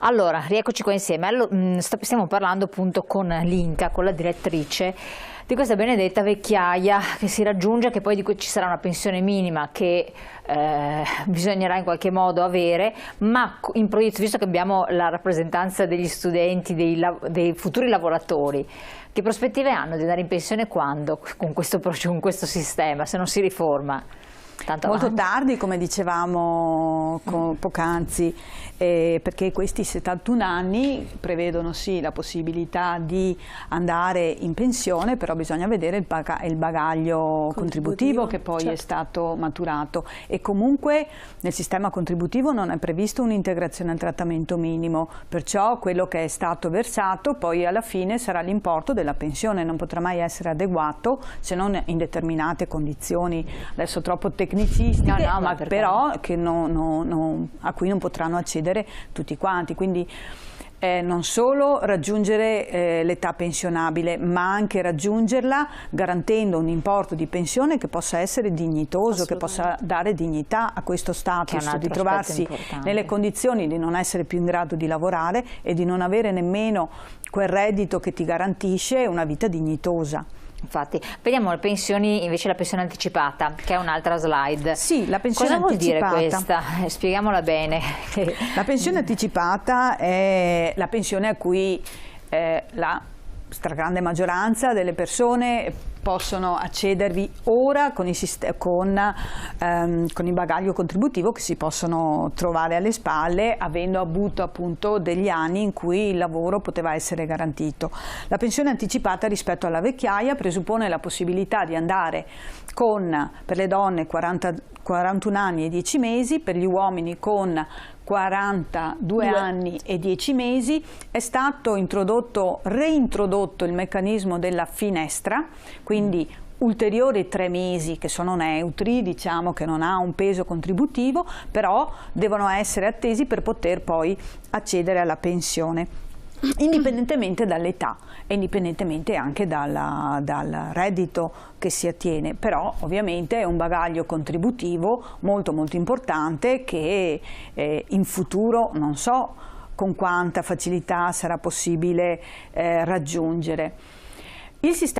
Allora, rieccoci qua insieme. Stiamo parlando appunto con l'Inca, con la direttrice di questa benedetta vecchiaia che si raggiunge, che poi di cui ci sarà una pensione minima che bisognerà in qualche modo avere, ma in proiezione, visto che abbiamo la rappresentanza degli studenti, dei futuri lavoratori, che prospettive hanno di andare in pensione quando con questo sistema, se non si riforma? Molto tardi, come dicevamo poc'anzi, perché questi 71 anni prevedono sì la possibilità di andare in pensione, però bisogna vedere il bagaglio contributivo che poi è stato maturato, e comunque nel sistema contributivo non è previsto un'integrazione al trattamento minimo, perciò quello che è stato versato poi alla fine sarà l'importo della pensione, non potrà mai essere adeguato se non in determinate condizioni, adesso troppo tecnicistiche, ma però che a cui non potranno accedere tutti quanti. Quindi non solo raggiungere l'età pensionabile, ma anche raggiungerla garantendo un importo di pensione che possa essere dignitoso, che possa dare dignità a questo status, di trovarsi nelle condizioni di non essere più in grado di lavorare e di non avere nemmeno quel reddito che ti garantisce una vita dignitosa. Infatti, vediamo le pensioni, invece la pensione anticipata, che è un'altra slide. Sì, la pensione anticipata. Cosa vuol dire questa? Spieghiamola bene. La pensione anticipata è la pensione a cui la stragrande maggioranza delle persone possono accedervi ora con il bagaglio contributivo che si possono trovare alle spalle, avendo avuto appunto degli anni in cui il lavoro poteva essere garantito. La pensione anticipata rispetto alla vecchiaia presuppone la possibilità di andare per le donne 41 anni e 10 mesi, per gli uomini con 42 anni e 10 mesi. È stato reintrodotto il meccanismo della finestra, quindi ulteriori 3 mesi che sono neutri, diciamo che non ha un peso contributivo, però devono essere attesi per poter poi accedere alla pensione, indipendentemente dall'età e indipendentemente anche dal reddito che si ottiene. Però ovviamente è un bagaglio contributivo molto importante che in futuro non so con quanta facilità sarà possibile raggiungere. Il sistema